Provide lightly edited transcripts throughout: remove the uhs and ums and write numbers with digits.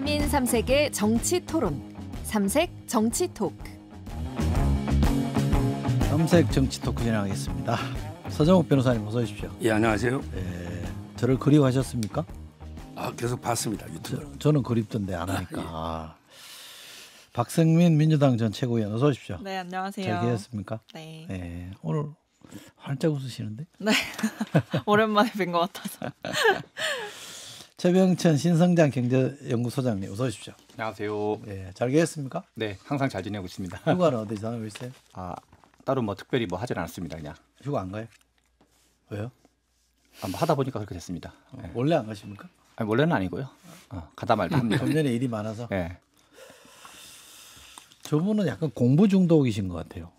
3인 3색의 정치 토론, 삼색 정치 토크. 삼색 정치 토크 진행하겠습니다. 서정욱 변호사님 어서 오십시오. 예, 안녕하세요. 저를 그리워하셨습니까? 계속 봤습니다. 유튜브. 저는 그립던데 안 하니까. 박성민 민주당 전 최고위원 어서 오십시오. 네, 안녕하세요. 잘 계셨습니까? 네. 오늘 활짝 웃으시는데? 네. 오랜만에 뵌 것 같아서. 최병천 신성장 경제연구소장님 어서 오십시오. 안녕하세요. 네, 잘 계셨습니까? 네, 항상 잘 지내고 있습니다. 휴가는 어디서 다니고 있어요? 따로 뭐 특별히 뭐 하진 않았습니다. 그냥 휴가 안 가요? 왜요? 뭐 하다 보니까 그렇게 됐습니다. 네. 원래 안 가십니까? 아니, 원래는 아니고요. 가다 말다 합니다. 금년에 일이 많아서. 네. 저분은 약간 공부 중독이신 것 같아요.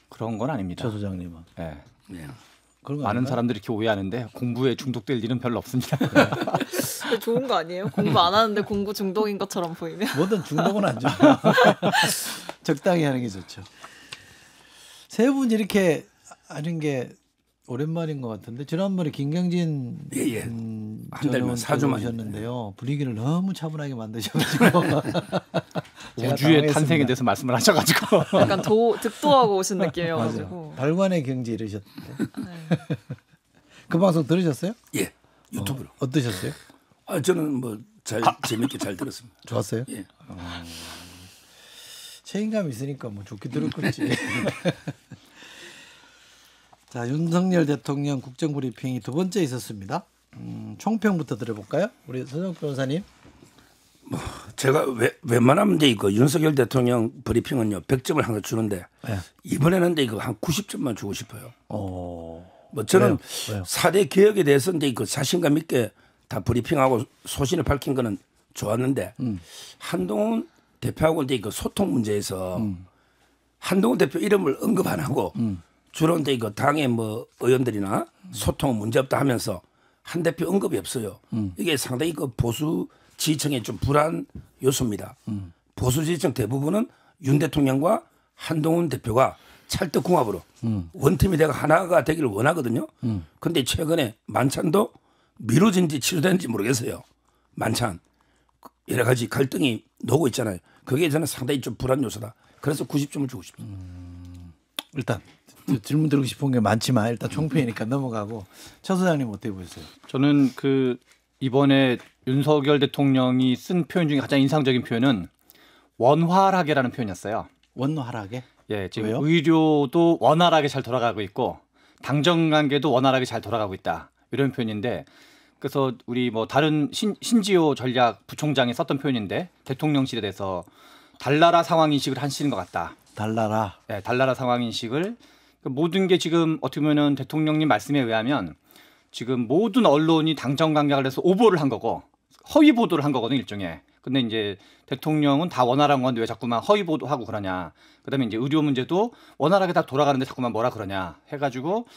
그런 건 아닙니다. 최 소장님은. 네. 그런 거 많은 아닌가요? 사람들이 이렇게 오해하는데 공부에 중독될 일은 별로 없습니다. 좋은 거 아니에요? 공부 안 하는데 공부 중독인 것처럼 보이면. 뭐든 중독은 안 좋아요. 적당히 하는 게 좋죠. 세 분 이렇게 하는 게 오랜만인 것 같은데 지난번에 김경진 한 달만 4주 만이셨는데요. 분위기를 너무 차분하게 만드셔가지고 우주의 탄생에 대해서 말씀을 하셔가지고 약간 득도하고 오신 느낌이어가지고. 달관의 경지 이러셨는데 네. 그 방송 들으셨어요? 예, 유튜브로. 어떠셨어요? 저는 뭐 재밌게 잘 들었습니다. 좋았어요? 예. 책임감 있으니까 뭐 좋게 들었겠지. 자, 윤석열 대통령 국정브리핑이 두 번째 있었습니다. 총평부터 들어볼까요? 우리 서정욱 변호사님. 제가 웬만하면 이거 윤석열 대통령 브리핑은요 100점을 항상 주는데 이번에는 이거 한 90점만 주고 싶어요. 뭐 저는 왜요? 4대 개혁에 대해서 이거 자신감 있게 다 브리핑하고 소신을 밝힌 거는 좋았는데 한동훈 대표하고 이거 소통 문제에서 한동훈 대표 이름을 언급 안 하고 주로 이거 당의 뭐 의원들이나 소통 문제 없다 하면서 한 대표 언급이 없어요. 이게 상당히 그 보수 지지층의 좀 불안 요소입니다. 보수 지지층 대부분은 윤 대통령과 한동훈 대표가 찰떡궁합으로 원팀이 되고 하나가 되기를 원하거든요. 그런데 최근에 만찬도 미뤄진지 취소된지 모르겠어요. 만찬 여러 가지 갈등이 나오고 있잖아요. 그게 저는 상당히 좀 불안 요소다. 그래서 90점을 주고 싶습니다. 일단 질문 드리고 싶은 게 많지만 일단 총평이니까 넘어가고 최 소장님 어떻게 보셨어요? 저는 이번에 윤석열 대통령이 쓴 표현 중에 가장 인상적인 표현은 원활하게라는 표현이었어요. 원활하게? 예, 지금 왜요? 의료도 원활하게 잘 돌아가고 있고 당정 관계도 원활하게 잘 돌아가고 있다. 이런 표현인데 그래서 우리 뭐 다른 신지호 전략 부총장이 썼던 표현인데 대통령실에 대해서 달나라 상황 인식을 하시는 것 같다. 달나라. 네, 달나라 상황 인식을 모든 게 지금 어떻게 보면은 대통령님 말씀에 의하면 지금 모든 언론이 당정 관계를 해서 오보를 한 거고 허위 보도를 한 거거든요, 일종의. 근데 이제 대통령은 다 원활한 건데 왜 자꾸만 허위 보도하고 그러냐. 그다음에 이제 의료 문제도 원활하게 다 돌아가는데 자꾸만 뭐라 그러냐 해가지고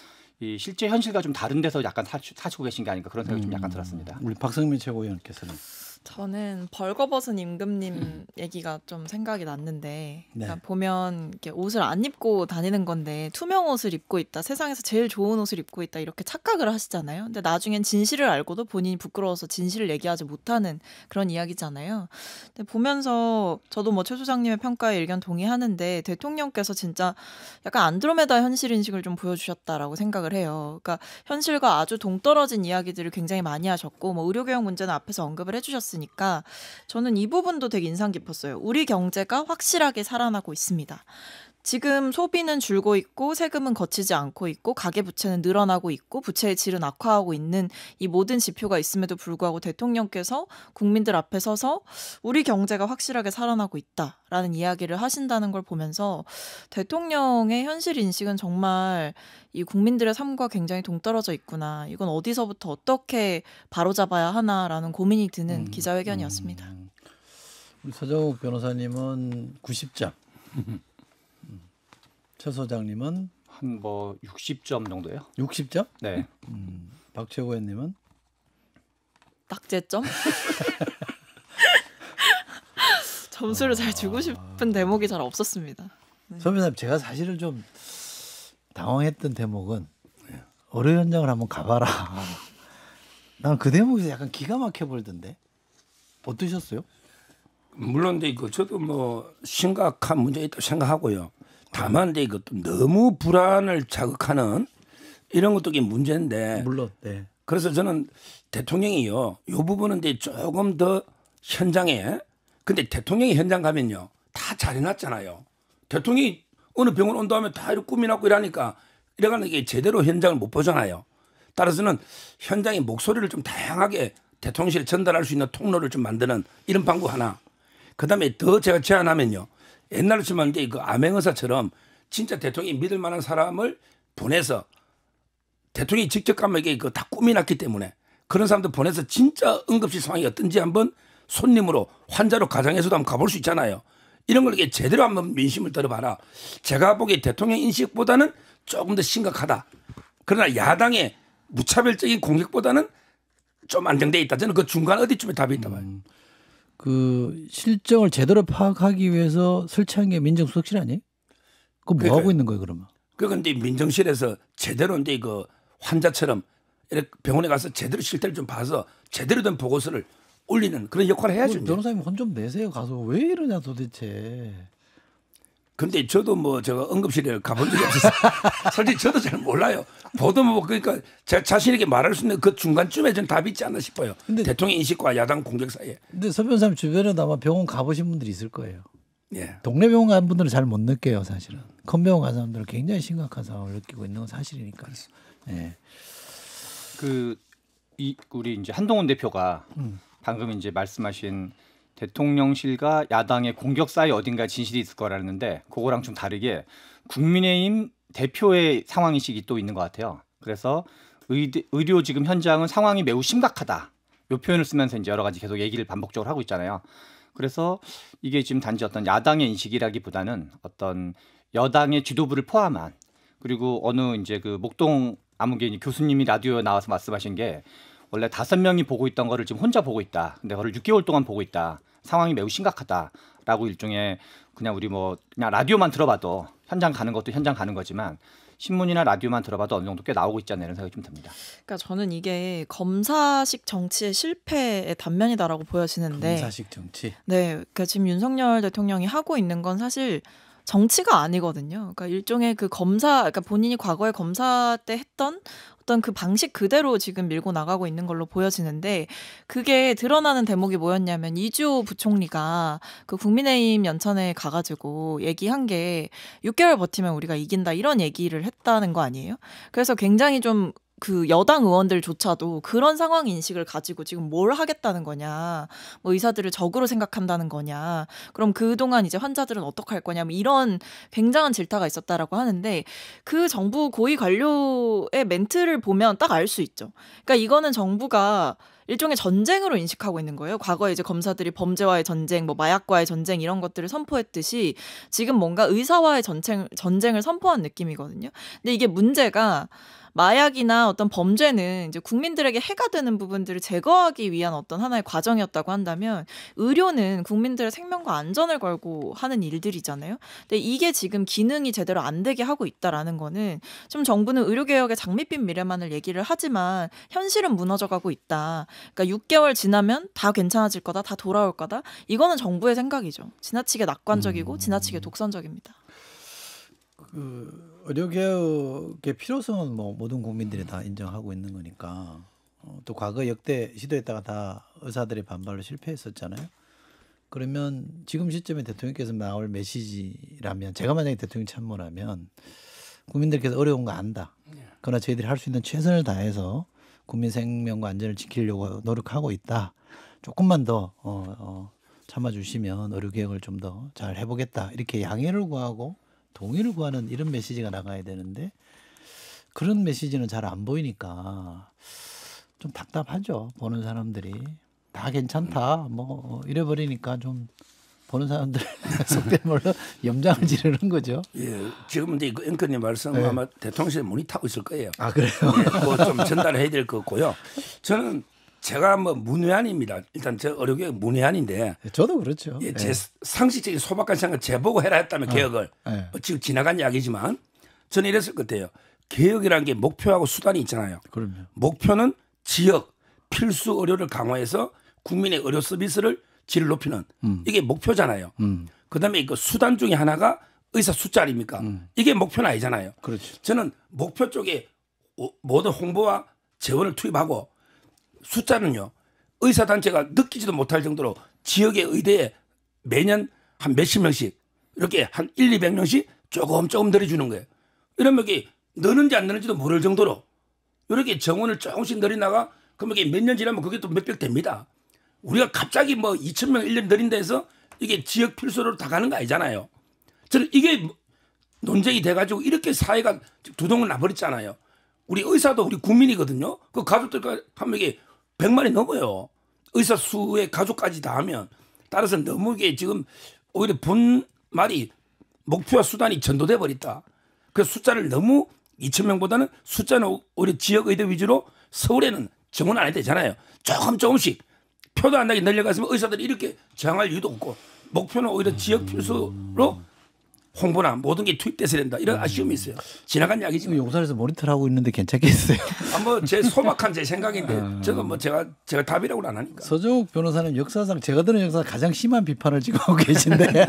이 실제 현실과 좀 다른 데서 약간 사시고 계신 게 아닌가 그런 생각이 좀 약간 들었습니다. 우리 박성민 최고위원께서는 저는 벌거벗은 임금님 얘기가 좀 생각이 났는데 그러니까 보면 이렇게 옷을 안 입고 다니는 건데 투명 옷을 입고 있다, 세상에서 제일 좋은 옷을 입고 있다 이렇게 착각을 하시잖아요. 근데 나중엔 진실을 알고도 본인이 부끄러워서 진실을 얘기하지 못하는 그런 이야기잖아요. 근데 보면서 저도 뭐 최 소장님의 평가에 의견 동의하는데 대통령께서 진짜 약간 안드로메다 현실 인식을 좀 보여주셨다라고 생각을 해요. 그러니까 현실과 아주 동떨어진 이야기들을 굉장히 많이 하셨고 뭐 의료개혁 문제는 앞에서 언급을 해주셨으니까 저는 이 부분도 되게 인상 깊었어요. 우리 경제가 확실하게 살아나고 있습니다. 지금 소비는 줄고 있고 세금은 거치지 않고 있고 가계부채는 늘어나고 있고 부채의 질은 악화하고 있는 이 모든 지표가 있음에도 불구하고 대통령께서 국민들 앞에 서서 우리 경제가 확실하게 살아나고 있다라는 이야기를 하신다는 걸 보면서 대통령의 현실 인식은 정말 이 국민들의 삶과 굉장히 동떨어져 있구나. 이건 어디서부터 어떻게 바로잡아야 하나라는 고민이 드는 기자회견이었습니다. 우리 서정욱 변호사님은 90점. 최 소장님은 한 뭐 60점 정도예요. 60점? 네. 박 최고위원님은 딱제점? 점수를 잘 주고 싶은 대목이 잘 없었습니다. 서 변호사님 제가 사실은 좀 당황했던 대목은 의료 현장을 한번 가봐라. 난 그 대목에서 약간 기가 막혀 보이던데 어떠셨어요? 물론 저도 뭐 심각한 문제가 있다고 생각하고요. 다만 너무 불안을 자극하는 이런 것도 문제인데. 물론. 네. 그래서 저는 대통령이요. 이 부분은 조금 더 현장에. 근데 대통령이 현장 가면요. 다 잘 해놨잖아요. 대통령이 어느 병원 온다 하면 다 이렇게 꾸미놨고 이러니까 이래가는 게 제대로 현장을 못 보잖아요. 따라서는 현장의 목소리를 좀 다양하게 대통령실에 전달할 수 있는 통로를 좀 만드는 이런 방법 하나. 그다음에 더 제가 제안하면요. 옛날로 치면 암행의사처럼 진짜 대통령이 믿을 만한 사람을 보내서 대통령이 직접 가면 이게 다 꾸미놨기 때문에 그런 사람들 보내서 진짜 응급실 상황이 어떤지 한번 손님으로 환자로 가정에서도 한번 가볼 수 있잖아요. 이런 걸 이렇게 제대로 한번 민심을 들어봐라. 제가 보기에 대통령 인식보다는 조금 더 심각하다. 그러나 야당의 무차별적인 공격보다는 좀 안정돼 있다. 저는 그 중간 어디쯤에 답이 있다 봐요. 그 실정을 제대로 파악하기 위해서 설치한 게 민정수석실 아니에요? 그거 뭐 하고 있는 거예요, 그러면? 그런데 민정실에서 제대로 그 환자처럼 이렇게 병원에 가서 제대로 실태를 좀 봐서 제대로 된 보고서를 올리는 그런 역할을 해야죠. 변호사님 혼 좀 내세요. 가서 왜 이러냐 도대체. 근데 저도 뭐 제가 응급실에 가본 적이 없어서 솔직히 저도 잘 몰라요. 보도 뭐 그러니까 제가 자신 있게 말할 수 있는 그 중간쯤에 전 답이 있지 않나 싶어요. 근데 대통령 인식과 야당 공격 사이에. 근데 서 변호사님 주변에도 아마 병원 가보신 분들이 있을 거예요. 예. 동네 병원 간 분들은 잘 못 느껴요, 사실은. 큰 병원 간 사람들은 굉장히 심각한 상황을 느끼고 있는 건 사실이니까. 예. 우리 이제 한동훈 대표가 방금 이제 말씀하신 대통령실과 야당의 공격 사이 어딘가에 진실이 있을 거라는데 그거랑 좀 다르게 국민의힘 대표의 상황 인식이 또 있는 것 같아요. 그래서 의료 지금 현장은 상황이 매우 심각하다. 이 표현을 쓰면서 이제 여러 가지 계속 얘기를 반복적으로 하고 있잖아요. 그래서 이게 지금 단지 어떤 야당의 인식이라기보다는 어떤 여당의 지도부를 포함한 그리고 어느 이제 그 목동 아무개 교수님이 라디오에 나와서 말씀하신 게 원래 5명이 보고 있던 거를 지금 혼자 보고 있다. 근데 그걸 6개월 동안 보고 있다. 상황이 매우 심각하다라고 일종의 그냥 우리 뭐 그냥 라디오만 들어봐도 현장 가는 것도 현장 가는 거지만 신문이나 라디오만 들어봐도 어느 정도 꽤 나오고 있지 않나 이런 생각이 좀 듭니다. 그러니까 저는 이게 검사식 정치의 실패의 단면이다라고 보여지는데. 검사식 정치. 네, 그러니까 지금 윤석열 대통령이 하고 있는 건 사실 정치가 아니거든요. 그러니까 일종의 그 그러니까 본인이 과거에 검사 때 했던 어떤 그 방식 그대로 지금 밀고 나가고 있는 걸로 보여지는데 그게 드러나는 대목이 뭐였냐면 이주호 부총리가 그 국민의힘 연천에 가가지고 얘기한 게 6개월 버티면 우리가 이긴다 이런 얘기를 했다는 거 아니에요? 그래서 굉장히 좀 그 여당 의원들조차도 그런 상황 인식을 가지고 지금 뭘 하겠다는 거냐, 뭐 의사들을 적으로 생각한다는 거냐, 그럼 그동안 이제 환자들은 어떻게 할 거냐, 뭐 이런 굉장한 질타가 있었다라고 하는데 그 정부 고위 관료의 멘트를 보면 딱 알 수 있죠. 그러니까 이거는 정부가 일종의 전쟁으로 인식하고 있는 거예요. 과거에 이제 검사들이 범죄와의 전쟁, 뭐 마약과의 전쟁 이런 것들을 선포했듯이 지금 뭔가 의사와의 전쟁을 선포한 느낌이거든요. 근데 이게 문제가 마약이나 어떤 범죄는 이제 국민들에게 해가 되는 부분들을 제거하기 위한 어떤 하나의 과정이었다고 한다면 의료는 국민들의 생명과 안전을 걸고 하는 일들이잖아요. 근데 이게 지금 기능이 제대로 안 되게 하고 있다라는 거는 좀 정부는 의료개혁의 장밋빛 미래만을 얘기를 하지만 현실은 무너져가고 있다. 그러니까 6개월 지나면 다 괜찮아질 거다, 다 돌아올 거다. 이거는 정부의 생각이죠. 지나치게 낙관적이고 지나치게 독선적입니다. 의료개혁의 필요성은 뭐 모든 국민들이 다 인정하고 있는 거니까 또 과거 역대 시도했다가 다 의사들의 반발로 실패했었잖아요. 그러면 지금 시점에 대통령께서 나올 메시지라면 제가 만약에 대통령 참모라면 국민들께서 어려운 거 안다. 그러나 저희들이 할 수 있는 최선을 다해서 국민 생명과 안전을 지키려고 노력하고 있다. 조금만 더 참아주시면 의료개혁을 좀 더 잘 해보겠다. 이렇게 양해를 구하고 동의를 구하는 이런 메시지가 나가야 되는데 그런 메시지는 잘 안 보이니까 좀 답답하죠. 보는 사람들이 다 괜찮다 뭐 이래버리니까 좀 보는 사람들 속된 말로 염장을 지르는 거죠. 예, 지금 이제 그 앵커님 말씀 네. 아마 대통령실에 문의 타고 있을 거예요. 아 그래요? 예, 뭐좀 전달해야 될 거고요. 저는 제가 뭐 문외한입니다. 일단 저 의료개혁 문외한인데 저도 그렇죠. 예, 제 상식적인 소박한 생각 제보고 해라 했다면 개혁을 네. 뭐 지금 지나간 이야기지만 저는 이랬을 것 같아요. 개혁이라는 게 목표하고 수단이 있잖아요. 그럼요. 목표는 지역 필수 의료를 강화해서 국민의 의료 서비스를 질을 높이는 이게 목표잖아요. 그다음에 그 수단 중에 하나가 의사 숫자 아닙니까? 이게 목표는 아니잖아요. 그렇죠. 저는 목표 쪽에 모든 홍보와 재원을 투입하고 숫자는요. 의사단체가 느끼지도 못할 정도로 지역의 의대에 매년 한 몇십 명씩 이렇게 한 100~200명씩 조금 늘려주는 거예요. 이러면 이게 느는지 안 느는지도 모를 정도로 이렇게 정원을 조금씩 늘려나가 그러면 이게 몇 년 지나면 그게 또 몇백 됩니다. 우리가 갑자기 뭐 2,000명 1년 늘린다 해서 이게 지역 필수로 다 가는 거 아니잖아요. 저는 이게 논쟁이 돼가지고 이렇게 사회가 두동을 나버렸잖아요. 우리 의사도 우리 국민이거든요. 그 가족들 하면 이게 100만이 넘어요. 의사 수의 가족까지 다 하면. 따라서 너무 이게 지금 오히려 본 말이 목표와 수단이 전도돼 버렸다. 그 숫자를 너무 2,000명보다는 숫자는 오히려 지역 의대 위주로 서울에는 정원 안 해도 되잖아요. 조금씩 표도 안 나게 늘려갔으면 의사들이 이렇게 저항할 이유도 없고 목표는 오히려 지역 필수로 홍보나 모든 게 투입돼서 된다. 이런 아쉬움이 있어요. 지나간 이야기지만. 용산에서 모니터를 하고 있는데 괜찮겠어요? 뭐 제 소박한 제 생각인데 저도 뭐 제가 답이라고는 안 하니까. 서정욱 변호사는 역사상 제가 들은 역사 가장 심한 비판을 지금 하고 계신데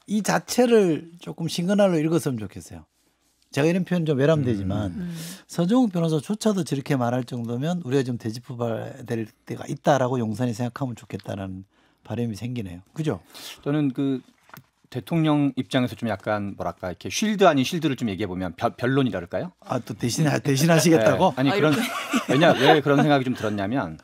이 자체를 조금 신근할로 읽었으면 좋겠어요. 제가 이런 표현 좀 외람되지만 서정욱 변호사조차도 저렇게 말할 정도면 우리가 좀 되짚어봐야 될 때가 있다라고 용산이 생각하면 좋겠다라는 바람이 생기네요. 그죠? 저는 그 대통령 입장에서 좀 약간 뭐랄까 이렇게 쉴드 아닌 쉴드를 좀 얘기해 보면 변론이랄까요? 아, 또 대신하시겠다고? 네. 아니 그런 왜 그런 생각이 좀 들었냐면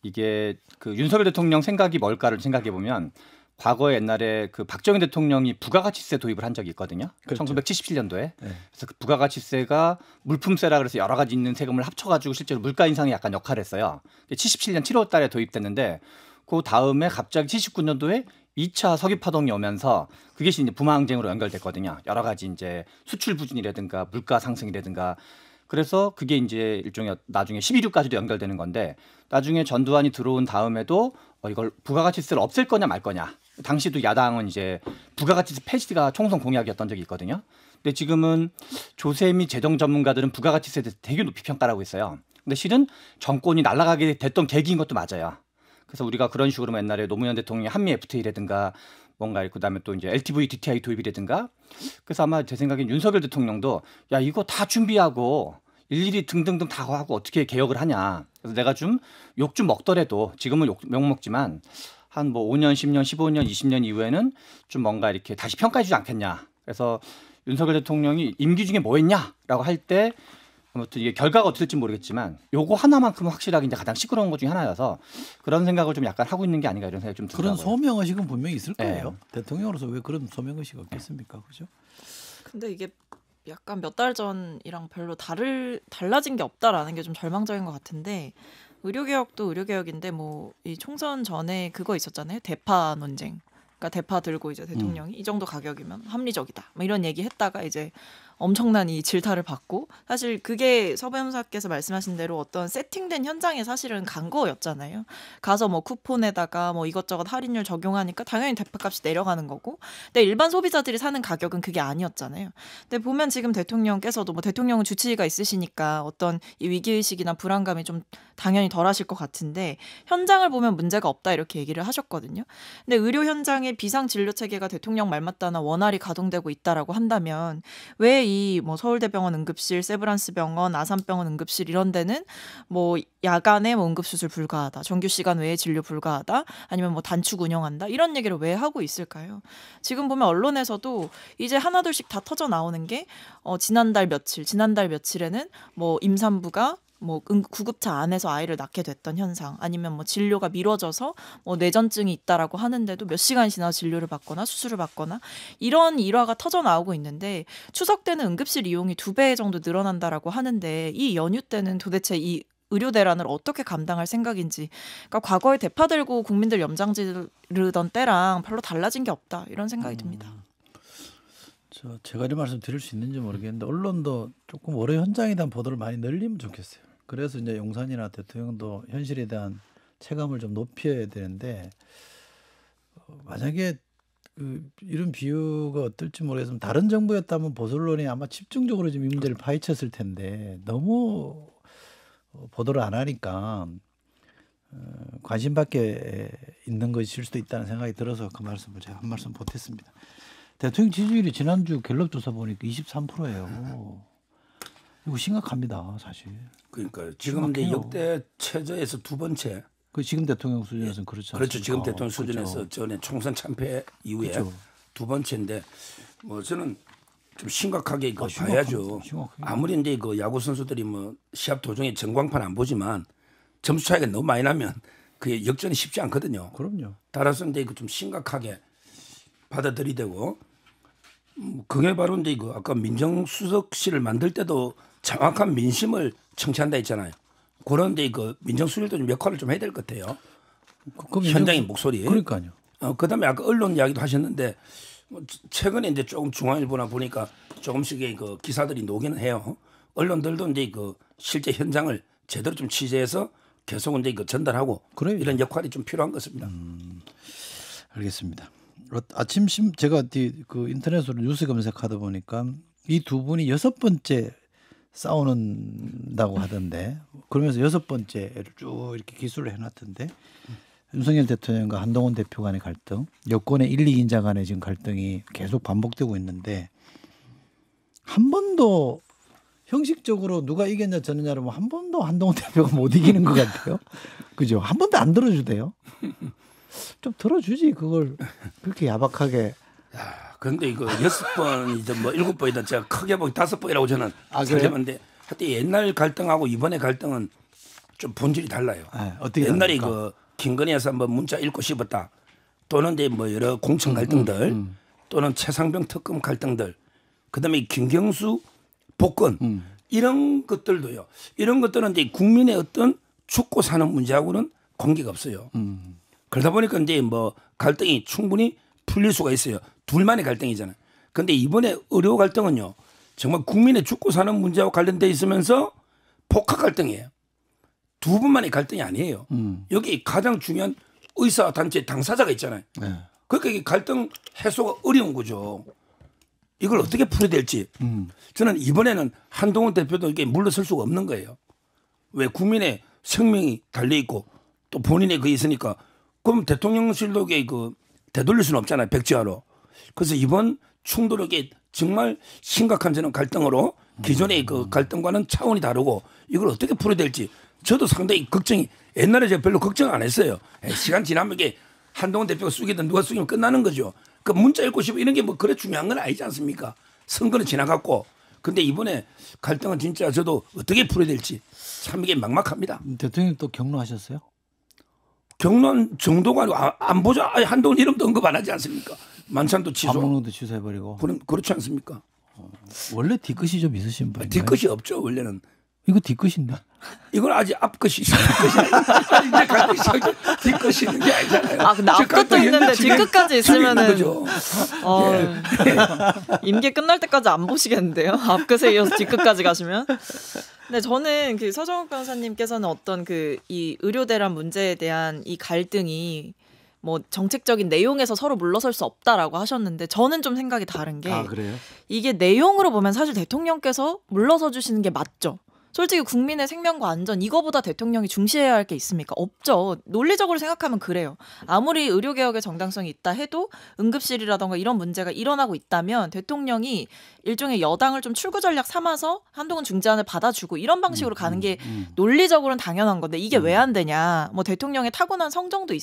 이게 그 윤석열 대통령 생각이 뭘까를 생각해 보면 과거에 옛날에 그 박정희 대통령이 부가가치세 도입을 한 적이 있거든요. 그렇죠. 1977년도에. 네. 그래서 그 부가가치세가 물품세라 그래서 여러 가지 있는 세금을 합쳐가지고 실제로 물가 인상에 약간 역할을 했어요. 77년 7월 달에 도입됐는데 그 다음에 갑자기 79년도에 2차 석유 파동이 오면서 그게 이제 부마항쟁으로 연결됐거든요. 여러 가지 이제 수출 부진이라든가 물가 상승이라든가 그래서 그게 이제 일종의 나중에 11.6까지도 연결되는 건데 나중에 전두환이 들어온 다음에도 이걸 부가가치세를 없앨 거냐 말 거냐. 당시도 야당은 이제 부가가치세 폐지가 총선 공약이었던 적이 있거든요. 근데 지금은 조세미 재정 전문가들은 부가가치세에 대해서 되게 높이 평가를 하고 있어요. 근데 실은 정권이 날아가게 됐던 계기인 것도 맞아요. 그래서 우리가 그런 식으로 옛날에 노무현 대통령이 한미 FTA라든가 뭔가 그다음에 또 이제 LTV DTI 도입이라든가 그래서 아마 제 생각엔 윤석열 대통령도 야 이거 다 준비하고 일일이 등등등 다 하고 어떻게 개혁을 하냐. 그래서 내가 좀 욕 좀 먹더라도 지금은 욕 먹지만 한 뭐 5년, 10년, 15년, 20년 이후에는 좀 뭔가 이렇게 다시 평가해주지 않겠냐. 그래서 윤석열 대통령이 임기 중에 뭐 했냐라고 할 때 아무튼 이게 결과가 어떻게 될지 모르겠지만 요거 하나만큼은 확실하게 이제 가장 시끄러운 것 중에 하나여서 그런 생각을 좀 약간 하고 있는 게 아닌가 이런 생각이 좀 들더라고요. 그런 소명의식은 분명히 있을 거예요. 네. 대통령으로서 왜 그런 소명의식이 없겠습니까? 그죠? 근데 이게 약간 몇 달 전이랑 별로 달라진 게 없다라는 게 좀 절망적인 것 같은데 의료개혁도 의료개혁인데 뭐 이 총선 전에 그거 있었잖아요. 대파 논쟁. 그러니까 대파 들고 이제 대통령이 이 정도 가격이면 합리적이다. 뭐 이런 얘기 했다가 이제 엄청난 이 질타를 받고 사실 그게 서 변호사께서 말씀하신 대로 어떤 세팅된 현장에 사실은 간 거였잖아요. 가서 뭐 쿠폰에다가 뭐 이것저것 할인율 적용하니까 당연히 대파값이 내려가는 거고 근데 일반 소비자들이 사는 가격은 그게 아니었잖아요. 근데 보면 지금 대통령께서도 뭐 대통령은 주치의가 있으시니까 어떤 이 위기의식이나 불안감이 좀 당연히 덜 하실 것 같은데 현장을 보면 문제가 없다 이렇게 얘기를 하셨거든요. 근데 의료 현장의 비상진료체계가 대통령 말 맞다나 원활히 가동되고 있다라고 한다면 왜 이 뭐 서울대병원 응급실, 세브란스 병원, 아산병원 응급실 이런 데는 뭐 야간에 뭐 응급수술 불가하다, 정규 시간 외에 진료 불가하다, 아니면 뭐 단축 운영한다 이런 얘기를 왜 하고 있을까요? 지금 보면 언론에서도 이제 하나둘씩 다 터져 나오는 게 지난달 며칠에는 뭐 임산부가 뭐 구급차 안에서 아이를 낳게 됐던 현상 아니면 뭐 진료가 미뤄져서 뭐 뇌전증이 있다라고 하는데도 몇 시간이 지나서 진료를 받거나 수술을 받거나 이런 일화가 터져 나오고 있는데 추석 때는 응급실 이용이 2배 정도 늘어난다라고 하는데 이 연휴 때는 도대체 이 의료 대란을 어떻게 감당할 생각인지 그러니까 과거에 대파 들고 국민들 염장 지르던 때랑 별로 달라진 게 없다 이런 생각이 듭니다. 제가 이런 말씀 드릴 수 있는지 모르겠는데 언론도 조금 월요 현장에 대한 보도를 많이 늘리면 좋겠어요. 그래서 이제 용산이나 대통령도 현실에 대한 체감을 좀 높여야 되는데 만약에 이런 비유가 어떨지 모르겠지만 다른 정부였다면 보수 언론이 아마 집중적으로 지금 이 문제를 파헤쳤을 텐데 너무 보도를 안 하니까 관심 밖에 있는 것일 수도 있다는 생각이 들어서 그 말씀을 제가 한 말씀 보탰습니다. 대통령 지지율이 지난주 갤럽 조사 보니까 23%예요. 이거 심각합니다, 사실. 그러니까 지금 이제 역대 최저에서 두 번째. 그 지금 대통령 수준에서는 그렇지 않습니까? 그렇죠. 지금 대통령 수준에서 그렇죠. 전에 총선 참패 이후에 그렇죠. 두 번째인데 뭐 저는 좀 심각하게 이거 심각합니다. 봐야죠. 심각합니다. 아무리 이제 그 야구 선수들이 뭐 시합 도중에 전광판 안 보지만 점수 차이가 너무 많이 나면 그게 역전이 쉽지 않거든요. 그럼요. 따라서 이제 이거 좀 심각하게 받아들이되고 그게 바로 이제 이거 아까 민정수석실을 만들 때도 정확한 민심을 청취한다 했잖아요. 그런데 이거 민정수석도 좀 역할을 좀 해야 될 것 같아요. 현장의 목소리. 그러니까요. 그다음에 아까 언론 이야기도 하셨는데 최근에 이제 조금 중앙일보나 보니까 조금씩 그 기사들이 녹이는 해요. 언론들도 이제 그 실제 현장을 제대로 좀 취재해서 계속 이제 그 전달하고 그래요. 이런 역할이 좀 필요한 것입니다. 알겠습니다. 아침 제가 그 인터넷으로 뉴스 검색하다 보니까 이 두 분이 6번째 싸우는다고 하던데 그러면서 6번째를 쭉 이렇게 기술을 해놨던데 윤석열 대통령과 한동훈 대표 간의 갈등, 여권의 1, 2인자 간의 지금 갈등이 계속 반복되고 있는데 한 번도 형식적으로 누가 이겼냐 저느냐를 뭐 한 번도 한동훈 대표가 못 이기는 것 같아요. 그죠? 한 번도 안 들어주대요. 좀 들어주지 그걸 그렇게 야박하게. 그런데 이거 6번이든 뭐 7번이든 제가 크게 보기 5번이라고 저는 생각하는데 하여튼 옛날 갈등하고 이번에 갈등은 좀 본질이 달라요. 어떻게 옛날에 다릅니까? 그 김건희에서 한번 문자 읽고 씹었다. 또는 이제 뭐 여러 공천 갈등들 또는 최상병 특검 갈등들 그다음에 김경수 복권 이런 것들도요. 이런 것들은 이제 국민의 어떤 죽고 사는 문제하고는 관계가 없어요. 그러다 보니까 이제 뭐 갈등이 충분히 풀릴 수가 있어요. 둘만의 갈등이잖아요. 그런데 이번에 의료 갈등은요. 정말 국민의 죽고 사는 문제와 관련돼 있으면서 복합 갈등이에요. 두 분만의 갈등이 아니에요. 여기 가장 중요한 의사 단체 당사자가 있잖아요. 네. 그러니까 이 갈등 해소가 어려운 거죠. 이걸 어떻게 풀어야 될지. 저는 이번에는 한동훈 대표도 이게 물러설 수가 없는 거예요. 왜 국민의 생명이 달려 있고 또 본인의 그 있으니까 그럼 대통령실도 그 되돌릴 수는 없잖아요. 백지화로. 그래서 이번 충돌이 정말 심각한 저는 갈등으로 기존의 그 갈등과는 차원이 다르고 이걸 어떻게 풀어야 될지 저도 상당히 걱정이 옛날에 제가 별로 걱정 안 했어요. 시간 지나면 이게 한동훈 대표가 숙이든 누가 숙이면 끝나는 거죠. 그 문자 읽고 싶어 이런 게 뭐 그래 중요한 건 아니지 않습니까? 선거는 지나갔고. 근데 이번에 갈등은 진짜 저도 어떻게 풀어야 될지 참 이게 막막합니다. 대통령 또 경로하셨어요? 경로한 정도가 아니고 안 보자. 한동훈 이름도 언급 안 하지 않습니까? 만찬도 취소. 밥 먹는 것도 취소해버리고. 그렇지 않습니까? 원래 뒤끝이 좀 있으신 분인가요? 뒤끝이 없죠 원래는. 이거 뒤끝인데. 이건 아직 앞끝이 있어요. 아직 이제 갈등이 뒤끝이 있는 게 아니잖아요. 근데 앞끝도 있는데 뒤끝까지 있으면은 거죠. 임기 끝날 때까지 안 보시겠는데요? 앞끝에 이어서 뒤끝까지 가시면. 근데 저는 그 서정욱 변호사님께서는 어떤 그 이 의료대란 문제에 대한 이 갈등이 뭐 정책적인 내용에서 서로 물러설 수 없다라고 하셨는데 저는 좀 생각이 다른 게 그래요? 이게 내용으로 보면 사실 대통령께서 물러서 주시는 게 맞죠. 솔직히 국민의 생명과 안전 이거보다 대통령이 중시해야 할 게 있습니까? 없죠. 논리적으로 생각하면 그래요. 아무리 의료개혁의 정당성이 있다 해도 응급실이라던가 이런 문제가 일어나고 있다면 대통령이 일종의 여당을 좀 출구 전략 삼아서 한동훈 중재안을 받아주고 이런 방식으로 가는 게 논리적으로는 당연한 건데 이게 왜 안 되냐. 뭐 대통령의 타고난 성정도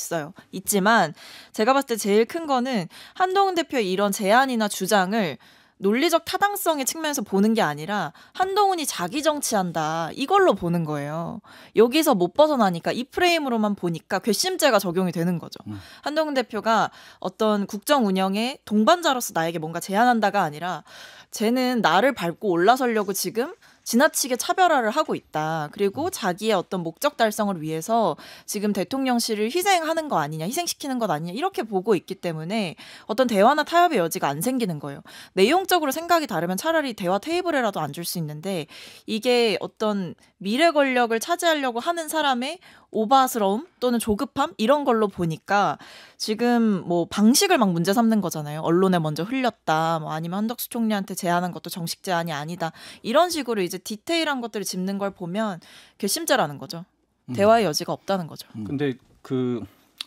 있지만 제가 봤을 때 제일 큰 거는 한동훈 대표의 이런 제안이나 주장을 논리적 타당성의 측면에서 보는 게 아니라 한동훈이 자기 정치한다 이걸로 보는 거예요. 여기서 못 벗어나니까 이 프레임으로만 보니까 괘씸죄가 적용이 되는 거죠. 한동훈 대표가 어떤 국정 운영의 동반자로서 나에게 뭔가 제안한다가 아니라 쟤는 나를 밟고 올라서려고 지금 지나치게 차별화를 하고 있다. 그리고 자기의 어떤 목적 달성을 위해서 지금 대통령실을 희생하는 거 아니냐, 희생시키는 것 아니냐 이렇게 보고 있기 때문에 어떤 대화나 타협의 여지가 안 생기는 거예요. 내용적으로 생각이 다르면 차라리 대화 테이블에라도 앉을 수 있는데 이게 어떤 미래 권력을 차지하려고 하는 사람의 오바스러움 또는 조급함 이런 걸로 보니까 지금 뭐 방식을 막 문제 삼는 거잖아요. 언론에 먼저 흘렸다. 뭐 아니면 한덕수 총리한테 제안한 것도 정식 제안이 아니다. 이런 식으로 이제 디테일한 것들을 짚는 걸 보면 괘씸죄라는 거죠. 대화의 여지가 없다는 거죠. 근데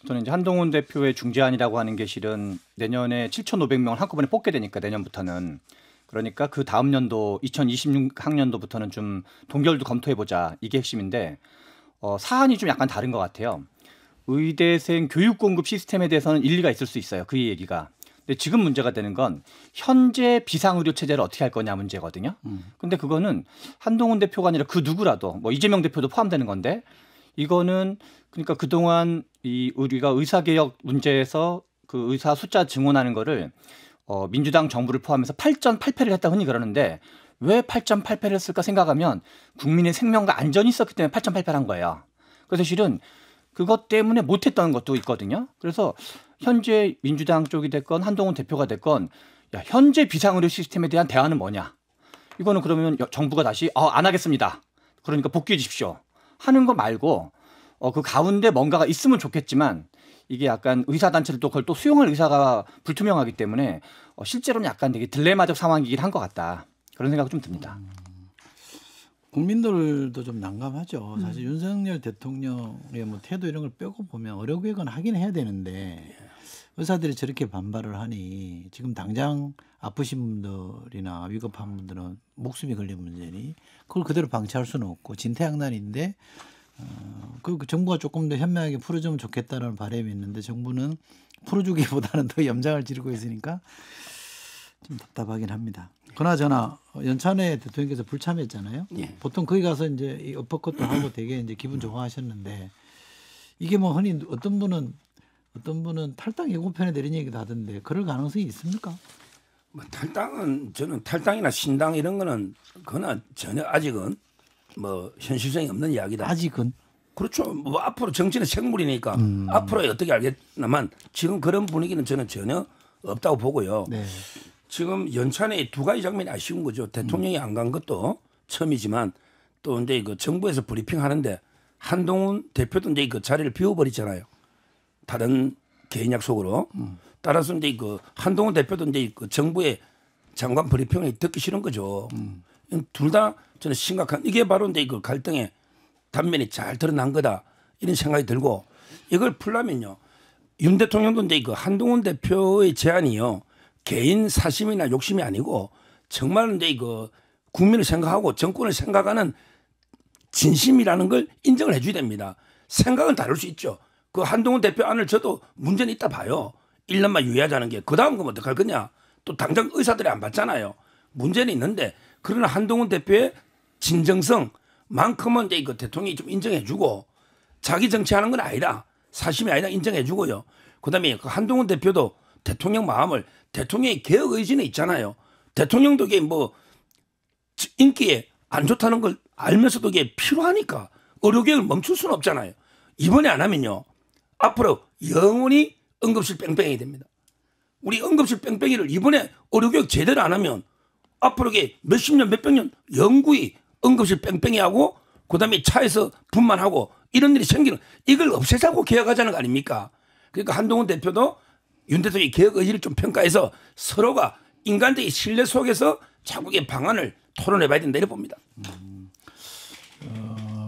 저는 이제 한동훈 대표의 중재안이라고 하는 게 실은 내년에 7,500명을 한꺼번에 뽑게 되니까 내년부터는 그러니까 그 다음 년도 2026학년도부터는 좀 동결도 검토해보자 이게 핵심인데 사안이 좀 약간 다른 것 같아요. 의대생 교육 공급 시스템에 대해서는 일리가 있을 수 있어요. 그 얘기가. 근데 지금 문제가 되는 건 현재 비상의료 체제를 어떻게 할 거냐 문제거든요. 근데 그거는 한동훈 대표가 아니라 그 누구라도 뭐 이재명 대표도 포함되는 건데 이거는 그러니까 그동안 우리가 의사개혁 문제에서 그 의사 숫자 증원하는 거를 민주당 정부를 포함해서 8.8패를 했다 흔히 그러는데 왜 8.8패를 했을까 생각하면 국민의 생명과 안전이 있었기 때문에 8.8패를 한 거예요. 그래서 실은 그것 때문에 못했던 것도 있거든요. 그래서 현재 민주당 쪽이 됐건 한동훈 대표가 됐건 현재 비상의료 시스템에 대한 대안은 뭐냐. 이거는 그러면 정부가 다시 안 하겠습니다. 그러니까 복귀해 주십시오. 하는 거 말고 그 가운데 뭔가가 있으면 좋겠지만 이게 약간 의사단체를 또 그걸 또 수용할 의사가 불투명하기 때문에 실제로는 약간 되게 딜레마적 상황이긴 한 것 같다. 그런 생각이 좀 듭니다. 국민들도 좀 난감하죠. 사실 윤석열 대통령의 뭐 태도 이런 걸 빼고 보면 의료개혁은 하긴 해야 되는데 의사들이 저렇게 반발을 하니 지금 당장 아프신 분들이나 위급한 분들은 목숨이 걸린 문제니 그걸 그대로 방치할 수는 없고 진퇴양난인데 그 정부가 조금 더 현명하게 풀어주면 좋겠다는 바람이 있는데 정부는 풀어주기보다는 더 염장을 지르고 있으니까 좀 답답하긴 합니다. 그나저나 연찬회 대통령께서 불참했잖아요. 예. 보통 거기 가서 이제 이 어퍼컷도 하고 되게 이제 기분 좋아하셨는데 이게 뭐 흔히 어떤 분은 탈당 예고편에 내린 얘기도 하던데 그럴 가능성이 있습니까? 뭐 탈당은 저는 탈당이나 신당 이런 거는 그나 전혀 아직은 뭐 현실성이 없는 이야기다. 아직은 그렇죠. 뭐 앞으로 정치는 생물이니까 앞으로 어떻게 알겠나만 지금 그런 분위기는 저는 전혀 없다고 보고요. 네. 지금 연찬의 두 가지 장면이 아쉬운 거죠. 대통령이 안 간 것도 처음이지만 또 이제 그 정부에서 브리핑 하는데 한동훈 대표도 이제 그 자리를 비워버리잖아요. 다른 개인 약속으로. 따라서 이제 그 한동훈 대표도 이제 그 정부의 장관 브리핑을 듣기 싫은 거죠. 둘 다 저는 심각한 이게 바로 이제 그 갈등의 단면이 잘 드러난 거다 이런 생각이 들고 이걸 풀려면요. 윤 대통령도 이제 그 한동훈 대표의 제안이요. 개인 사심이나 욕심이 아니고 정말 이제 그 국민을 생각하고 정권을 생각하는 진심이라는 걸 인정을 해줘야 됩니다. 생각은 다를 수 있죠. 그 한동훈 대표 안을 저도 문제는 있다 봐요. 1년만 유예하자는 게 그다음 그럼 어떡할 거냐. 또 당장 의사들이 안 받잖아요. 문제는 있는데 그러나 한동훈 대표의 진정성만큼은 이제 그 대통령이 좀 인정해주고 자기 정치하는 건 아니다. 사심이 아니다 인정해주고요. 그다음에 그 한동훈 대표도 대통령 마음을 대통령의 개혁 의지는 있잖아요. 대통령도 이게 뭐 인기에 안 좋다는 걸 알면서도 이게 필요하니까 의료개혁을 멈출 수는 없잖아요. 이번에 안 하면요. 앞으로 영원히 응급실 뺑뺑이 됩니다. 우리 응급실 뺑뺑이를 이번에 의료개혁 제대로 안 하면 앞으로 이게 몇십 년, 몇백 년 영구히 응급실 뺑뺑이 하고 그다음에 차에서 분만하고 이런 일이 생기는 이걸 없애자고 개혁하자는 거 아닙니까? 그러니까 한동훈 대표도 윤 대통령이 개혁 의지를 좀 평가해서 서로가 인간적인 신뢰 속에서 자국의 방안을 토론해봐야 된다 이렇게 봅니다.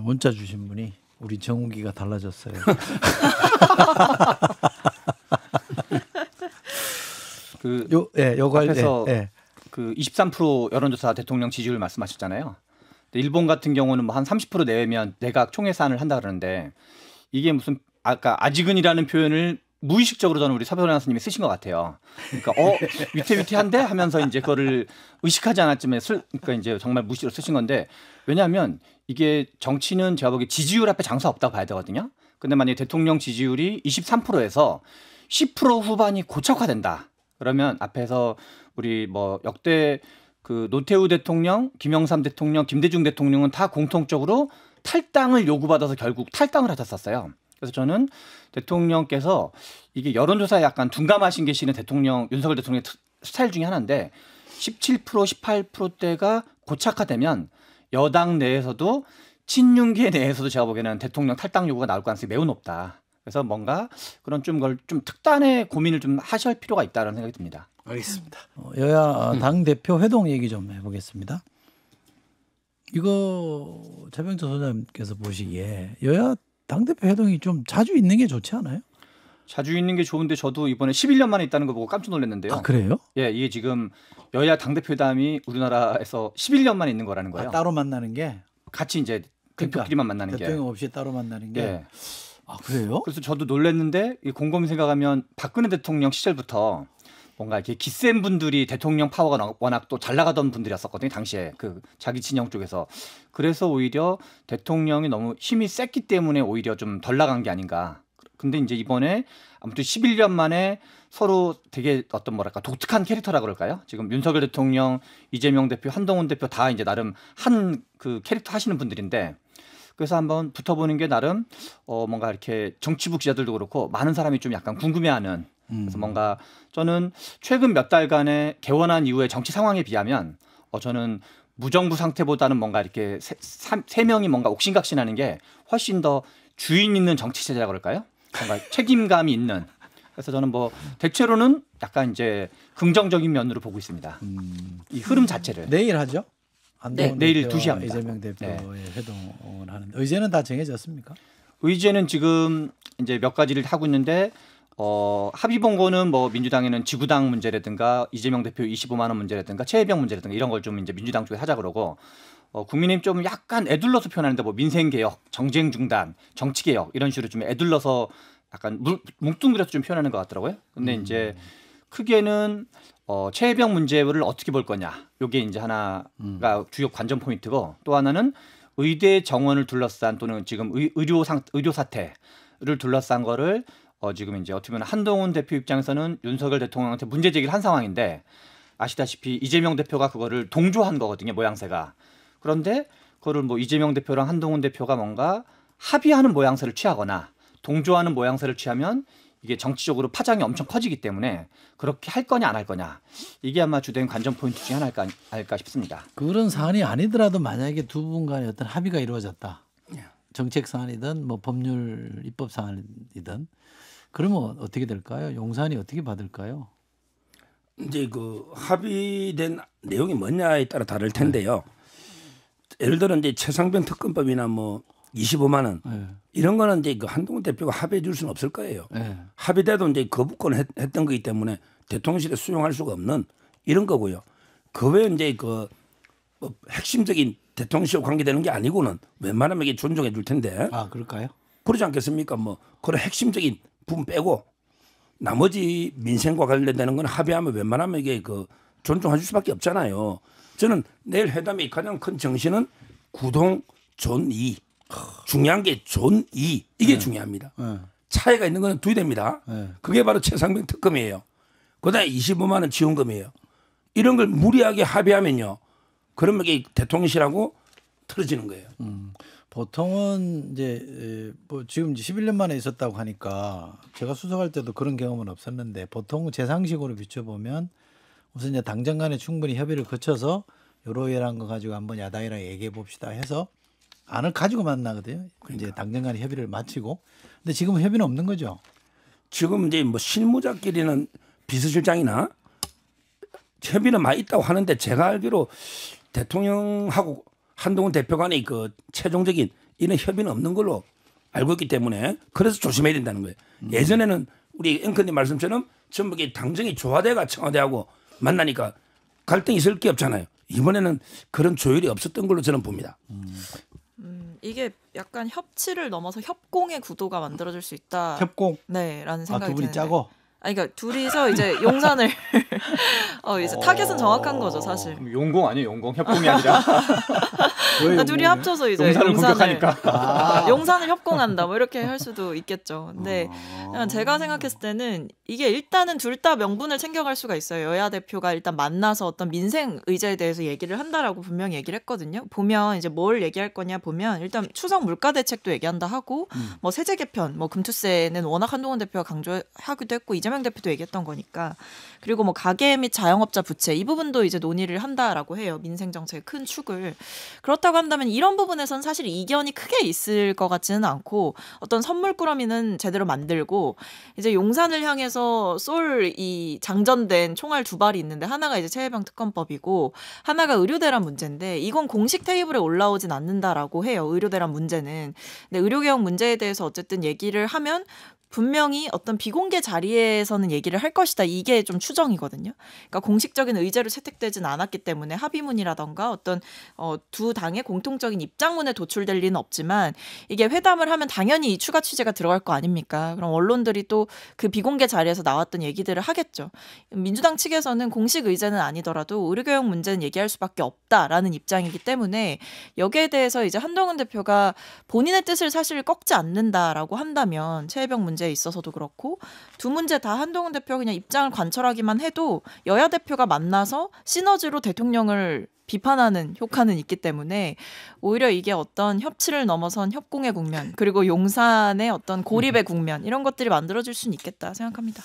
문자 주신 분이 우리 정우기가 달라졌어요. 요거 앞에서 그 23% 여론조사 대통령 지지율 말씀하셨잖아요. 일본 같은 경우는 뭐 한 30% 내외면 내각 총회산을 한다 그러는데 이게 무슨 아까 아직은이라는 표현을 무의식적으로 저는 우리 서변환 선생님이 쓰신 것 같아요. 그러니까 위태위태한데 하면서 이제 그거를 의식하지 않았지만 그러니까 이제 정말 무시로 쓰신 건데 왜냐하면 이게 정치는 제가 보기에 지지율 앞에 장사 없다고 봐야 되거든요. 근데 만약에 대통령 지지율이 23%에서 10% 후반이 고착화된다. 그러면 앞에서 우리 뭐 역대 그 노태우 대통령, 김영삼 대통령, 김대중 대통령은 다 공통적으로 탈당을 요구받아서 결국 탈당을 하셨었어요. 그래서 저는 대통령께서 이게 여론조사에 약간 둔감하신 게 실은 대통령 윤석열 대통령의 스타일 중에 하나인데 17% 18%대가 고착화되면 여당 내에서도 친윤계 내에서도 제가 보기에는 대통령 탈당 요구가 나올 가능성이 매우 높다. 그래서 뭔가 그런 좀 특단의 고민을 좀 하실 필요가 있다는 생각이 듭니다. 알겠습니다. 여야 당 대표 회동 얘기 좀 해보겠습니다. 이거 최병철 소장님께서 보시기에 여야 당대표 회동이 좀 자주 있는 게 좋지 않아요? 자주 있는 게 좋은데 저도 이번에 11년 만에 있다는 거 보고 깜짝 놀랐는데요. 아 그래요? 예, 이게 지금 여야 당대표회담이 우리나라에서 11년 만에 있는 거라는 거예요. 따로 만나는 게 같이 이제 대표끼리만 만나는 게. 대통령 없이 따로 만나는 게. 예. 아 그래요? 그래서 저도 놀랐는데 이 곰곰이 생각하면 박근혜 대통령 시절부터 뭔가 이렇게 기센 분들이 대통령 파워가 워낙 또 잘 나가던 분들이었었거든요. 당시에 그 자기 진영 쪽에서. 그래서 오히려 대통령이 너무 힘이 셌기 때문에 오히려 좀 덜 나간 게 아닌가. 근데 이제 이번에 아무튼 11년 만에 서로 되게 어떤 뭐랄까 독특한 캐릭터라 그럴까요? 지금 윤석열 대통령, 이재명 대표, 한동훈 대표 다 이제 나름 한 그 캐릭터 하시는 분들인데 그래서 한번 붙어보는 게 나름 뭔가 이렇게 정치부 기자들도 그렇고 많은 사람이 좀 약간 궁금해하는 그래서 뭔가 저는 최근 몇 달간의 개원한 이후의 정치 상황에 비하면 저는 무정부 상태보다는 뭔가 이렇게 세 명이 뭔가 옥신각신하는 게 훨씬 더 주인 있는 정치 체제라 그럴까요? 뭔가 책임감이 있는. 그래서 저는 뭐 대체로는 약간 이제 긍정적인 면으로 보고 있습니다. 이 흐름 자체를. 내일 하죠? 네, 내일 2시 합니다. 이재명 대표의 회동을 하는데 의제는 다 정해졌습니까? 의제는 지금 이제 몇 가지를 하고 있는데 합의 본 거는 뭐 민주당에는 지구당 문제라든가 이재명 대표 25만 원 문제라든가 최혜병 문제라든가 이런 걸 좀 이제 민주당 쪽에 하자 그러고 국민의힘 좀 약간 애둘러서 표현하는데 뭐 민생 개혁, 정쟁 중단, 정치 개혁 이런 식으로 좀 애둘러서 약간 뭉뚱그려서 좀 표현하는 것 같더라고요. 근데 이제 크게는 최혜병 문제를 어떻게 볼 거냐. 이게 이제 하나가 주요 관전 포인트고 또 하나는 의대 정원을 둘러싼 또는 지금 의료 사태를 둘러싼 거를 지금 이제 어떻게 보면 한동훈 대표 입장에서는 윤석열 대통령한테 문제 제기를 한 상황인데 아시다시피 이재명 대표가 그거를 동조한 거거든요. 모양새가. 그런데 그거를 뭐 이재명 대표랑 한동훈 대표가 뭔가 합의하는 모양새를 취하거나 동조하는 모양새를 취하면 이게 정치적으로 파장이 엄청 커지기 때문에 그렇게 할 거냐 안 할 거냐 이게 아마 주된 관전 포인트 중에 하나일까 싶습니다. 그런 사안이 아니더라도 만약에 두 분 간에 어떤 합의가 이루어졌다. 정책 사안이든 뭐 법률 입법 사안이든 그러면 어떻게 될까요? 용산이 어떻게 받을까요? 이제 그 합의된 내용이 뭐냐에 따라 다를 텐데요. 예를 들어 이제 최상병 특검법이나 뭐 25만 원 이런 거는 이제 그 한동훈 대표가 합의해 줄 수는 없을 거예요. 합의돼도 이제 거부권을 했던 거기 때문에 대통령실에 수용할 수가 없는 이런 거고요. 그 외에 이제 그 뭐 핵심적인 대통령실과 관계되는 게 아니고는 웬만하면 이게 존중해 줄 텐데. 아 그럴까요? 그러지 않겠습니까? 뭐 그런 핵심적인 부분 빼고 나머지 민생과 관련되는 건 합의하면 웬만하면 이게 그 존중해 줄 수밖에 없잖아요. 저는 내일 회담의 가장 큰 정신은 구동 존이 중요한 게 존이 이게 중요합니다. 차이가 있는 건 두 됩니다. 그게 바로 최상병 특검이에요. 그다음에 25만 원 지원금이에요. 이런 걸 무리하게 합의하면요. 그러면 이게 대통령실하고 틀어지는 거예요. 보통은 이제 뭐 지금 11년 만에 있었다고 하니까 제가 수석할 때도 그런 경험은 없었는데 보통 제 상식으로 비춰보면 우선 이제 당정 간에 충분히 협의를 거쳐서 요러이러한 거 가지고 한번 야당이랑 얘기해 봅시다 해서 안을 가지고 만나거든요. 그러니까. 이제 당정 간에 협의를 마치고. 근데 지금은 협의는 없는 거죠. 지금 이제 뭐 실무자끼리는 비서실장이나 협의는 많이 있다고 하는데 제가 알기로 대통령하고 한동훈 대표 간의 그 최종적인 이런 협의는 없는 걸로 알고 있기 때문에 그래서 조심해야 된다는 거예요. 예전에는 우리 앵커님 말씀처럼 전부 당정이 조화대가 청와대하고 만나니까 갈등이 있을 게 없잖아요. 이번에는 그런 조율이 없었던 걸로 저는 봅니다. 이게 약간 협치를 넘어서 협공의 구도가 만들어질 수 있다. 협공. 네, 라는 생각이 두 분이 드는데. 짜고. 그러니까 둘이서 이제 용산을 이제 타겟은 정확한 거죠, 사실. 용공 아니에요, 용공 협공이 아니라. 둘이 합쳐서 이제 용산을 공격하니까. 용산을 협공한다, 뭐 이렇게 할 수도 있겠죠. 근데 제가 생각했을 때는 이게 일단은 둘 다 명분을 챙겨갈 수가 있어요. 여야 대표가 일단 만나서 어떤 민생 의제에 대해서 얘기를 한다라고 분명히 얘기를 했거든요. 보면 이제 뭘 얘기할 거냐 보면 일단 추석 물가 대책도 얘기한다 하고 뭐 세제 개편, 뭐 금투세는 워낙 한동훈 대표가 강조하기도 했고 이재명 대표도 얘기했던 거니까. 그리고 뭐 가계 및 자영업자 부채 이 부분도 이제 논의를 한다라고 해요. 민생 정책의 큰 축을. 그렇다 그렇다고 한다면 이런 부분에선 사실 이견이 크게 있을 것 같지는 않고 어떤 선물꾸러미는 제대로 만들고 이제 용산을 향해서 쏠 이 장전된 총알 2발이 있는데 하나가 이제 최혜병 특검법이고 하나가 의료대란 문제인데 이건 공식 테이블에 올라오진 않는다라고 해요. 의료대란 문제는. 근데 의료개혁 문제에 대해서 어쨌든 얘기를 하면 분명히 어떤 비공개 자리에서는 얘기를 할 것이다. 이게 좀 추정이거든요. 그러니까 공식적인 의제로 채택되진 않았기 때문에 합의문이라던가 어떤 두 당의 공통적인 입장문에 도출될 리는 없지만 이게 회담을 하면 당연히 이 추가 취재가 들어갈 거 아닙니까? 그럼 언론들이 또 그 비공개 자리에서 나왔던 얘기들을 하겠죠. 민주당 측에서는 공식 의제는 아니더라도 의료개혁 문제는 얘기할 수밖에 없다라는 입장이기 때문에 여기에 대해서 이제 한동훈 대표가 본인의 뜻을 사실 꺾지 않는다라고 한다면 최혜병 문제에 있어서도 그렇고 두 문제 다 한동훈 대표가 그냥 입장을 관철하기만 해도 여야 대표가 만나서 시너지로 대통령을 비판하는 효과는 있기 때문에 오히려 이게 어떤 협치를 넘어선 협공의 국면 그리고 용산의 어떤 고립의 국면 이런 것들이 만들어질 수는 있겠다 생각합니다.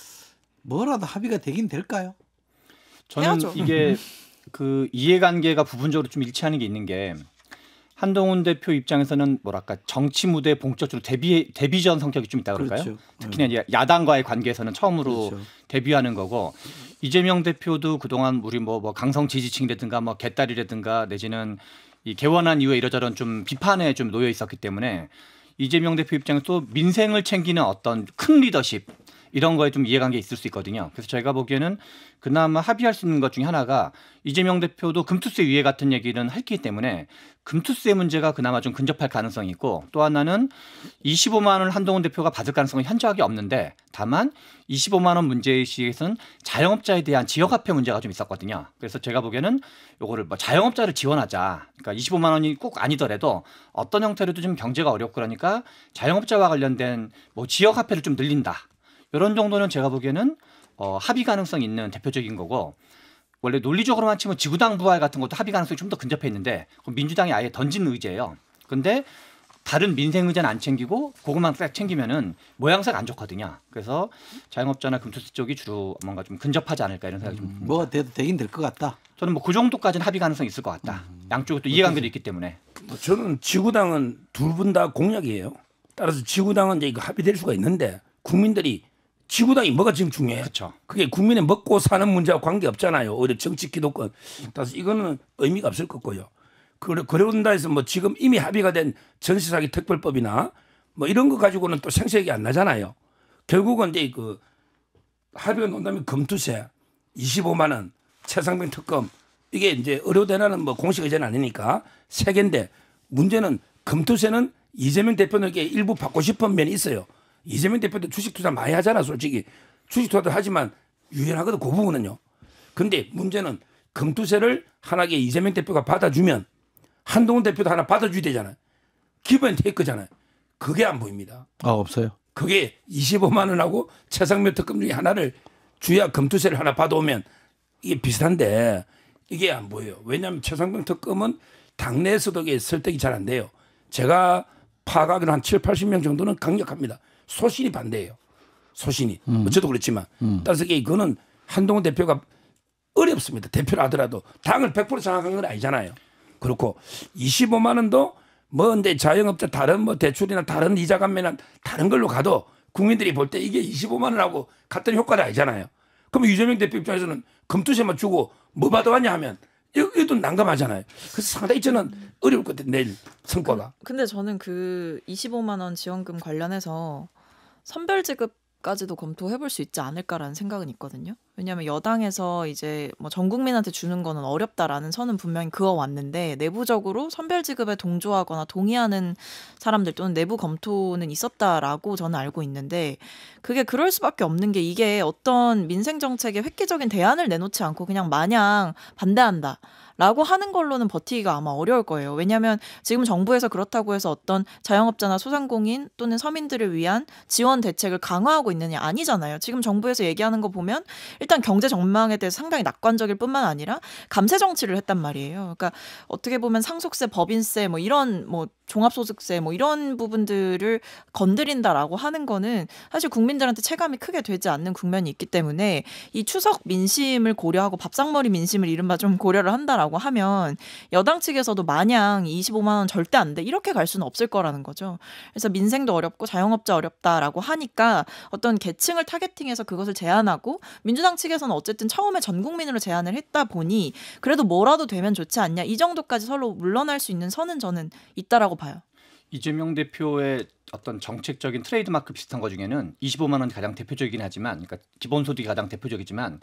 뭐라도 합의가 되긴 될까요? 저는 해야죠. 이게 그 이해관계가 부분적으로 좀 일치하는 게 있는 게 한동훈 대표 입장에서는 뭐랄까 정치 무대에 본격적으로 데뷔전 성격이 좀 있다고 그럴까요? 그렇죠. 특히나 이제 야당과의 관계에서는 처음으로 그렇죠. 데뷔하는 거고 이재명 대표도 그동안 우리 뭐 강성 지지층이라든가 뭐 개딸이라든가 내지는 이 개원한 이후에 이러저런 좀 비판에 좀 놓여 있었기 때문에 이재명 대표 입장에서 또 민생을 챙기는 어떤 큰 리더십 이런 거에 좀 이해관계 있을 수 있거든요. 그래서 저희가 보기에는 그나마 합의할 수 있는 것 중에 하나가 이재명 대표도 금투세 유예 같은 얘기는 했기 때문에 금투세 문제가 그나마 좀 근접할 가능성이 있고 또 하나는 25만 원을 한동훈 대표가 받을 가능성은 현저하게 없는데 다만 25만 원 문제의식에서는 자영업자에 대한 지역화폐 문제가 좀 있었거든요. 그래서 제가 보기에는 요거를 뭐 자영업자를 지원하자. 그러니까 25만 원이 꼭 아니더라도 어떤 형태로도 좀 경제가 어렵고 그러니까 자영업자와 관련된 뭐 지역화폐를 좀 늘린다. 이런 정도는 제가 보기에는 합의 가능성이 있는 대표적인 거고 원래 논리적으로만 치면 지구당 부활 같은 것도 합의 가능성이 좀 더 근접해 있는데 민주당이 아예 던진 의제예요. 근데 다른 민생 의제는 안 챙기고 그것만 딱 챙기면은 모양새가 안 좋거든요. 그래서 자영업자나 금투세 쪽이 주로 뭔가 좀 근접하지 않을까 이런 생각이 좀 듭니다. 뭐가 돼도 되긴 될 것 같다. 저는 뭐 그 정도까지는 합의 가능성이 있을 것 같다. 양쪽에 또 이해관계도 있기 때문에. 저는 지구당은 둘 분 다 공약이에요. 따라서 지구당은 이제 이거 합의될 수가 있는데 국민들이 지구당이 뭐가 지금 중요해? 그렇죠. 그게 국민의 먹고 사는 문제와 관계 없잖아요. 오히려 정치 기득권. 따라서 이거는 의미가 없을 거고요. 그런다 해서 뭐 지금 이미 합의가 된 전세 사기 특별법이나 뭐 이런 거 가지고는 또 생색이 안 나잖아요. 결국은 이제 그 합의가 논다면 금투세 25만 원, 최상병 특검 이게 이제 의료대란은 뭐 공식 의제는 아니니까 세 개인데 문제는 금투세는 이재명 대표에게 일부 받고 싶은 면이 있어요. 이재명 대표도 주식 투자 많이 하잖아, 솔직히. 주식 투자도 하지만 유연하거든, 그 부분은요. 근데 문제는 금투세를 하나게 이재명 대표가 받아주면 한동훈 대표도 하나 받아줘야 되잖아요. 기본 테이크잖아요. 그게 안 보입니다. 없어요. 그게 25만 원하고 최상병 특검 중에 하나를 주야 금투세를 하나 받아오면 이게 비슷한데 이게 안 보여요. 왜냐하면 최상병 특검은 당내에서도 이게 설득이 잘 안 돼요. 제가 파악하기로 한 7, 80명 정도는 강력합니다. 소신이 반대예요. 소신이. 저도 그렇지만. 따라서 이거는 한동훈 대표가 어렵습니다. 대표를 하더라도 당을 100% 장악한 건 아니잖아요. 그렇고 25만 원도 뭐 근데 자영업자 다른 뭐 대출이나 다른 이자 감면이나 다른 걸로 가도 국민들이 볼 때 이게 25만 원하고 같은 효과는 아니잖아요. 그럼 이재명 대표 입장에서는 금투세만 주고 뭐 받아왔냐 하면 이것도 난감하잖아요. 그래서 상당히 저는 어려울 것 같아요. 내일 성과가. 근데 저는 그 25만 원 지원금 관련해서 선별 지급까지도 검토해볼 수 있지 않을까라는 생각은 있거든요. 왜냐하면 여당에서 이제 뭐 전 국민한테 주는 거는 어렵다라는 선은 분명히 그어왔는데 내부적으로 선별 지급에 동조하거나 동의하는 사람들 또는 내부 검토는 있었다라고 저는 알고 있는데 그게 그럴 수밖에 없는 게 이게 어떤 민생 정책에 획기적인 대안을 내놓지 않고 그냥 마냥 반대한다. 라고 하는 걸로는 버티기가 아마 어려울 거예요. 왜냐하면 지금 정부에서 그렇다고 해서 어떤 자영업자나 소상공인 또는 서민들을 위한 지원 대책을 강화하고 있느냐 아니잖아요. 지금 정부에서 얘기하는 거 보면 일단 경제 전망에 대해서 상당히 낙관적일 뿐만 아니라 감세 정치를 했단 말이에요. 그러니까 어떻게 보면 상속세, 법인세 뭐 이런 뭐 종합소득세 뭐 이런 부분들을 건드린다라고 하는 거는 사실 국민들한테 체감이 크게 되지 않는 국면이 있기 때문에 이 추석 민심을 고려하고 밥상머리 민심을 이른바 좀 고려를 한다라고 하면 여당 측에서도 마냥 25만 원 절대 안 돼 이렇게 갈 수는 없을 거라는 거죠. 그래서 민생도 어렵고 자영업자 어렵다라고 하니까 어떤 계층을 타겟팅해서 그것을 제한하고 민주당 측에서는 어쨌든 처음에 전 국민으로 제한을 했다 보니 그래도 뭐라도 되면 좋지 않냐 이 정도까지 서로 물러날 수 있는 선은 저는 있다라고 봐요. 이재명 대표의 어떤 정책적인 트레이드마크 비슷한 것 중에는 25만 원이 가장 대표적이긴 하지만, 그러니까 기본소득이 가장 대표적이지만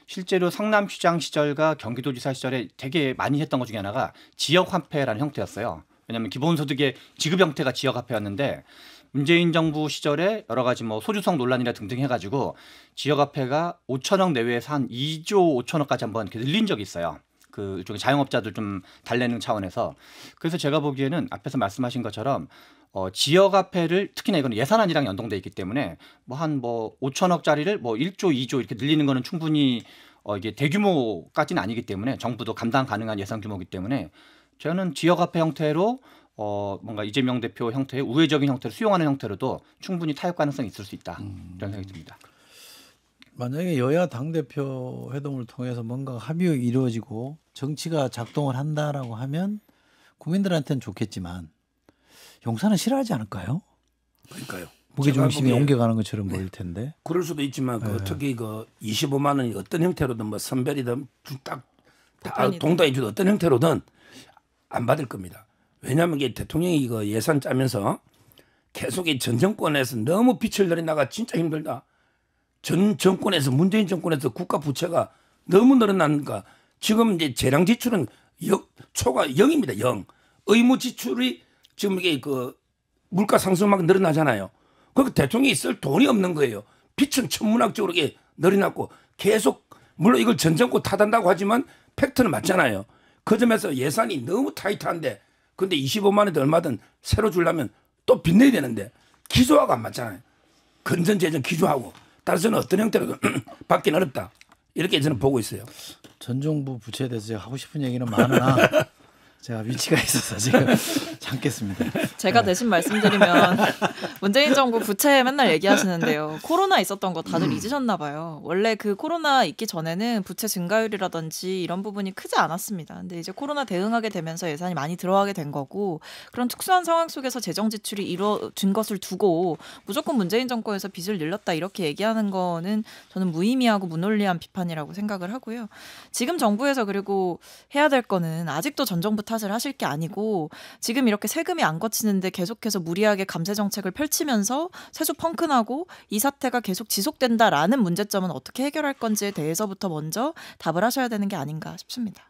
실제로 성남시장 시절과 경기도지사 시절에 되게 많이 했던 것 중에 하나가 지역화폐라는 형태였어요. 왜냐하면 기본소득의 지급 형태가 지역화폐였는데 문재인 정부 시절에 여러 가지 뭐 소주성 논란이나 등등 해가지고 지역화폐가 5천억 내외에서 한 2조 5천억까지 한번 늘린 적이 있어요. 그 일종의 자영업자들 좀 달래는 차원에서. 그래서 제가 보기에는 앞에서 말씀하신 것처럼 지역화폐를 특히나 이건 예산안이랑 연동돼 있기 때문에 뭐 한 5천억짜리를 뭐 1조 2조 이렇게 늘리는 거는 충분히 이게 대규모까지는 아니기 때문에 정부도 감당 가능한 예산 규모이기 때문에 저는 지역화폐 형태로 뭔가 이재명 대표 형태의 우회적인 형태로 수용하는 형태로도 충분히 타협 가능성이 있을 수 있다 이런 생각이 듭니다. 만약에 여야 당대표 회동을 통해서 뭔가 합의가 이루어지고 정치가 작동을 한다라고 하면 국민들한테는 좋겠지만 용산은 싫어하지 않을까요? 그러니까요. 무게중심이 옮겨가는 것처럼 보일 텐데. 그럴 수도 있지만 특히 25만 원이 어떤 형태로든 뭐 선별이든 다 동당이 주든 어떤 형태로든 안 받을 겁니다. 왜냐하면 이게 대통령이 이거 예산 짜면서 계속 이 전 정권에서 너무 빛을 내리다가 진짜 힘들다. 전 정권에서 문재인 정권에서 국가 부채가 너무 늘어나니까 지금 이제 재량 지출은 초과 0입니다. 0. 의무 지출이 지금 이게 그 물가 상승만 늘어나잖아요. 그 대통령이 쓸 돈이 없는 거예요. 빚은 천문학적으로 이게 늘어났고 계속 물론 이걸 전 정권 탓한다고 하지만 팩트는 맞잖아요. 그 점에서 예산이 너무 타이트한데 근데 25만 원도 얼마든 새로 주려면 또 빚내야 되는데 기조하고 안 맞잖아요. 건전재정 기조하고. 따라서는 어떤 형태로든 받기는 어렵다. 이렇게 저는 보고 있어요. 전 정부 부채에 대해서 제가 하고 싶은 얘기는 많으나 제가 위치가 있어서 지금 참겠습니다. 제가 대신 말씀드리면 문재인 정부 부채 맨날 얘기하시는데요. 코로나 있었던 거 다들 잊으셨나 봐요. 원래 그 코로나 있기 전에는 부채 증가율이라든지 이런 부분이 크지 않았습니다. 근데 이제 코로나 대응하게 되면서 예산이 많이 들어가게 된 거고 그런 특수한 상황 속에서 재정 지출이 이루어진 것을 두고 무조건 문재인 정권에서 빚을 늘렸다 이렇게 얘기하는 거는 저는 무의미하고 무논리한 비판이라고 생각을 하고요. 지금 정부에서 그리고 해야 될 거는 아직도 전 정부 탓을 하실 게 아니고 지금 이렇게 세금이 안 거치는데 계속해서 무리하게 감세 정책을 펼치면서 세수 펑크나고 이 사태가 계속 지속된다라는 문제점은 어떻게 해결할 건지에 대해서부터 먼저 답을 하셔야 되는 게 아닌가 싶습니다.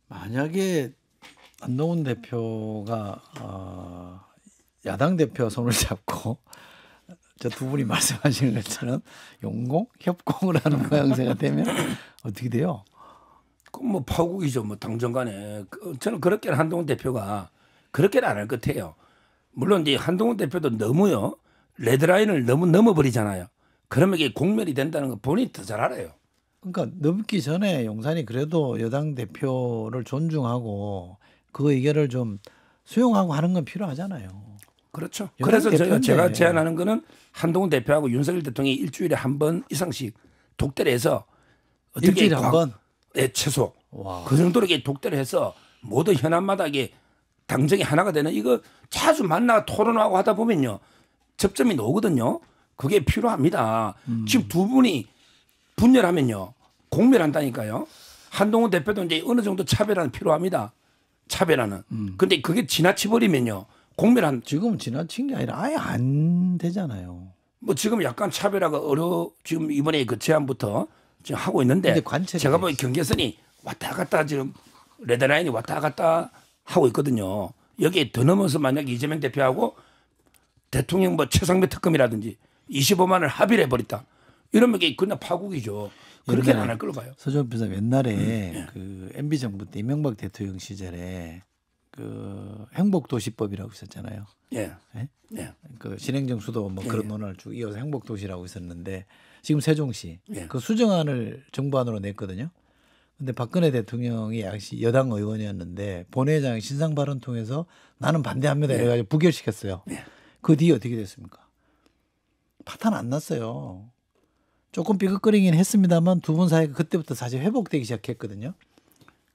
만약에 안동훈 대표가 야당 대표 손을 잡고 저 두 분이 말씀하시는 것처럼 용공, 협공을 하는 모양새가 되면 어떻게 돼요? 뭐 파국이죠. 뭐 당정간에 저는 그렇게는 한동훈 대표가 그렇게는 안 할 것 같아요. 물론 이제 한동훈 대표도 너무요 레드라인을 너무 넘어버리잖아요. 그러면 이게 공멸이 된다는 거 본인이 더 잘 알아요. 그러니까 넘기 전에 용산이 그래도 여당 대표를 존중하고 그 의견을 좀 수용하고 하는 건 필요하잖아요. 그렇죠. 그래서 제가 제안하는 거는 한동훈 대표하고 윤석열 대통령이 일주일에 한 번 이상씩 독대를 해서 어떻게 일주일에 한 번? 네, 최소. 와. 그 정도로 이게 독대를 해서 모든 현안마다 이게 당정이 하나가 되는 이거 자주 만나 토론하고 하다 보면요. 접점이 나오거든요. 그게 필요합니다. 지금 두 분이 분열하면요. 공멸한다니까요. 한동훈 대표도 이제 어느 정도 차별화는 필요합니다. 차별화는. 근데 그게 지나치버리면요. 공멸한. 지금 지나친 게 아니라 아예 안 되잖아요. 뭐 지금 약간 차별화가 지금 이번에 그 제안부터 지금 하고 있는데 제가 보기 경계선이 왔다 갔다 지금 레드라인이 왔다 갔다 하고 있거든요. 여기에 더 넘어서 만약 이재명 대표하고 대통령 뭐 최상배 특검이라든지 25만 원을 합의를 해버렸다. 이러면 이게 그냥 파국이죠. 그렇게는 안 할 걸로 봐요. 서정훈 변호사 옛날에 그 MB 정부 때 이명박 대통령 시절에 그 행복도시법이라고 있었잖아요. 예. 네? 예. 그 신행정수도 뭐 예. 그런 논란을 쭉 이어서 행복도시라고 있었는데 지금 세종시 예. 그 수정안을 정부안으로 냈거든요. 근데 박근혜 대통령이 역시 여당 의원이었는데 본회의장 신상 발언 통해서 나는 반대합니다 해가지고 부결시켰어요. 그 뒤에 어떻게 됐습니까? 파탄 안 났어요. 조금 삐걱거리긴 했습니다만 두 분 사이가 그때부터 사실 회복되기 시작했거든요.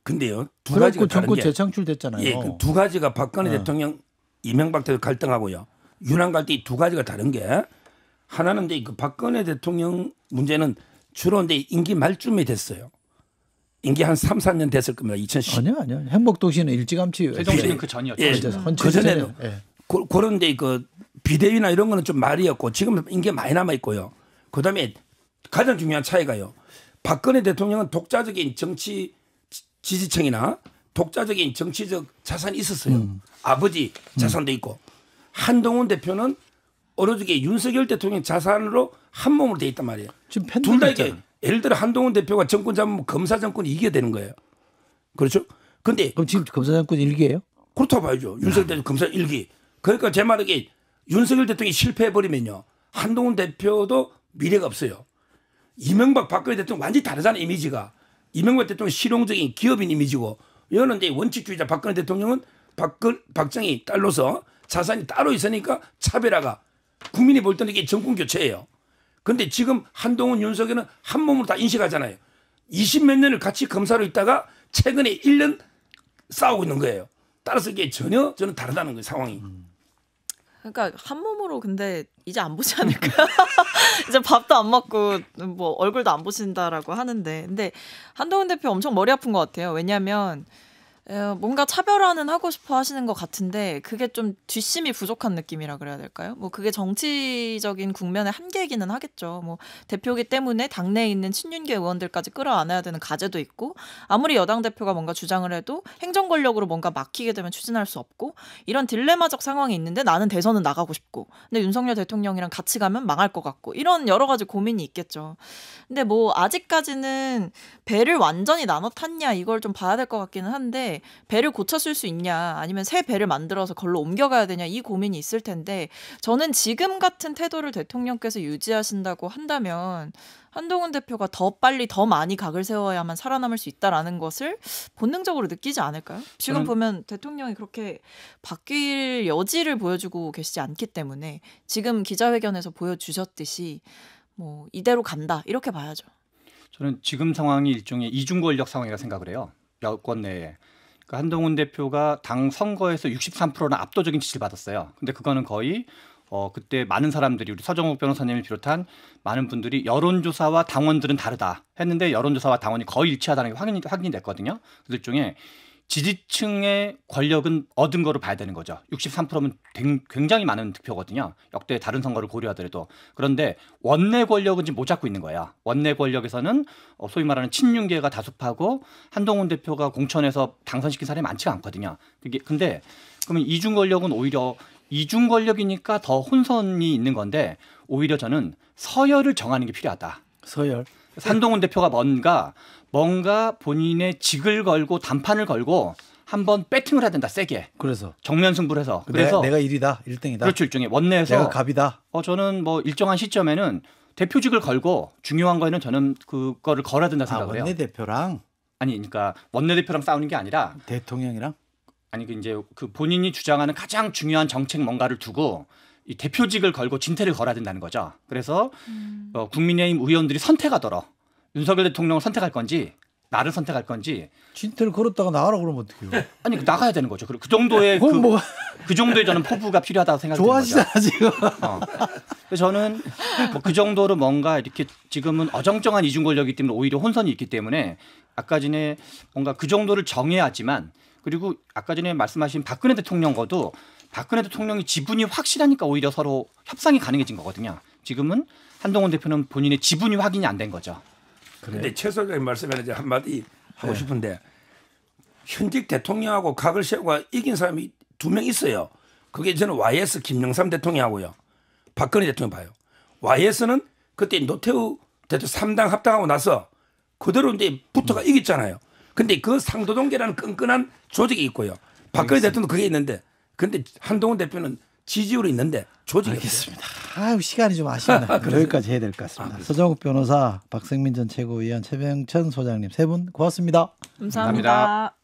근데요, 두 가지가 다른 정권 게 재창출됐잖아요. 예, 그 두 가지가 박근혜 대통령, 이명박 대통령 갈등하고요. 윤핵 갈등이 두 가지가 다른 게 하나는 이제 그 박근혜 대통령 문제는 주로 이제 임기 말쯤에 됐어요. 임기 한 3, 4년 됐을 겁니다. 2010. 아니요. 행복도시는 일찌감치. 세종시는 그 전이었죠. 예, 그 전에는 그런 데 그 비대위나 이런 거는 좀 말이었고 지금은 임기가 많이 남아 있고요. 그다음에 가장 중요한 차이가요. 박근혜 대통령은 독자적인 정치 지지층이나 독자적인 정치적 자산이 있었어요. 아버지 자산도 있고 한동훈 대표는 오로지 윤석열 대통령 자산으로 한 몸으로 돼 있단 말이에요. 둘 다 이게 예를 들어 한동훈 대표가 정권 잡으면 검사 정권이 이겨야 되는 거예요. 그렇죠? 근데 그럼 지금 검사 정권 일기예요? 그렇다고 봐야죠. 윤석열 대통령 검사 일기. 그러니까 제 말은 이게 윤석열 대통령이 실패해 버리면요. 한동훈 대표도 미래가 없어요. 이명박 박근혜 대통령 완전히 다르잖아요. 이미지가. 이명박 대통령 실용적인 기업인 이미지고 이거는 이제 원칙주의자 박근혜 대통령은 박정희 딸로서 자산이 따로 있으니까 차별화가 국민이 볼 때는 이게 정권 교체예요. 그런데 지금 한동훈 윤석열은 한 몸으로 다 인식하잖아요. 20몇 년을 같이 검사로 있다가 최근에 1년 싸우고 있는 거예요. 따라서 이게 전혀 저는 다르다는 거예요. 상황이. 그러니까 한 몸으로 근데 이제 안 보지 않을까? 이제 밥도 안 먹고 뭐 얼굴도 안 보신다라고 하는데 근데 한동훈 대표 엄청 머리 아픈 것 같아요. 왜냐하면 뭔가 차별화는 하고 싶어 하시는 것 같은데 그게 좀 뒷심이 부족한 느낌이라 그래야 될까요? 뭐 그게 정치적인 국면의 한계이기는 하겠죠. 뭐 대표기 때문에 당내에 있는 친윤계 의원들까지 끌어안아야 되는 과제도 있고 아무리 여당 대표가 뭔가 주장을 해도 행정 권력으로 뭔가 막히게 되면 추진할 수 없고 이런 딜레마적 상황이 있는데 나는 대선은 나가고 싶고 근데 윤석열 대통령이랑 같이 가면 망할 것 같고 이런 여러 가지 고민이 있겠죠. 근데 뭐 아직까지는 배를 완전히 나눠 탔냐 이걸 좀 봐야 될 것 같기는 한데 배를 고쳤을 수 있냐 아니면 새 배를 만들어서 걸로 옮겨가야 되냐 이 고민이 있을 텐데 저는 지금 같은 태도를 대통령께서 유지하신다고 한다면 한동훈 대표가 더 빨리 더 많이 각을 세워야만 살아남을 수 있다라는 것을 본능적으로 느끼지 않을까요? 지금 보면 대통령이 그렇게 바뀔 여지를 보여주고 계시지 않기 때문에 지금 기자회견에서 보여주셨듯이 뭐 이대로 간다 이렇게 봐야죠. 저는 지금 상황이 일종의 이중 권력 상황이라 생각을 해요. 여권 내에. 그러니까 한동훈 대표가 당 선거에서 63%는 압도적인 지지를 받았어요. 근데 그거는 거의 그때 많은 사람들이 우리 서정욱 변호사님을 비롯한 많은 분들이 여론조사와 당원들은 다르다 했는데 여론조사와 당원이 거의 일치하다는 게 확인이 됐거든요. 그래서 일종의 지지층의 권력은 얻은 거로 봐야 되는 거죠. 63%면 굉장히 많은 득표거든요. 역대 다른 선거를 고려하더라도. 그런데 원내 권력은 지금 못 잡고 있는 거예요. 원내 권력에서는 소위 말하는 친윤계가 다수파고 한동훈 대표가 공천에서 당선시킨 사람이 많지가 않거든요. 근데 그러면 이중 권력은 오히려 이중 권력이니까 더 혼선이 있는 건데 오히려 저는 서열을 정하는 게 필요하다. 서열. 한동훈 대표가 뭔가 본인의 직을 걸고 단판을 걸고 한번 배팅을 해야 된다. 세게. 그래서 정면 승부를 해서. 그래서 내가 1위다. 1등이다. 그렇죠. 일종의 원내에서 내가 갑이다. 저는 뭐 일정한 시점에는 대표직을 걸고 중요한 거에는 저는 그거를 걸어야 된다 생각을 해요. 원내대표랑 아니 그러니까 원내대표랑 싸우는 게 아니라 대통령이랑 아니 이제 그 본인이 주장하는 가장 중요한 정책 뭔가를 두고 이 대표직을 걸고 진퇴를 걸어야 된다는 거죠. 그래서 국민의힘 의원들이 선택하도록 윤석열 대통령을 선택할 건지 나를 선택할 건지 진퇴를 걸었다가 나가라 그러면 어떡해요? 아니 나가야 되는 거죠. 그 정도의 그 정도의 저는 포부가 필요하다고 생각합니다. 좋아하시잖아 지금. 그래서 저는 뭐 그 정도로 뭔가 이렇게 지금은 어정쩡한 이중 권력이기 때문에 오히려 혼선이 있기 때문에 아까 전에 뭔가 그 정도를 정해야지만 그리고 아까 전에 말씀하신 박근혜 대통령과도 박근혜 대통령이 지분이 확실하니까 오히려 서로 협상이 가능해진 거거든요. 지금은 한동훈 대표는 본인의 지분이 확인이 안 된 거죠. 그런데 최 소장님 말씀에 이제 한마디 하고 싶은데 현직 대통령하고 각을 세우고 이긴 사람이 2명 있어요. 그게 저는 YS 김영삼 대통령하고요. 박근혜 대통령 봐요. YS는 그때 노태우 대통령 3당 합당하고 나서 그대로 이제 붙어가 이겼잖아요. 근데 그 상도동계라는 끈끈한 조직이 있고요. 박근혜 대통령도 그게 있는데 근데 한동훈 대표는 지지율이 있는데 조직이 알겠습니다. 아유, 시간이 좀 아쉽네. 여기까지 해야 될 것 같습니다. 서정욱 변호사, 박성민 전 최고위원, 최병천 소장님 세 분 고맙습니다. 감사합니다.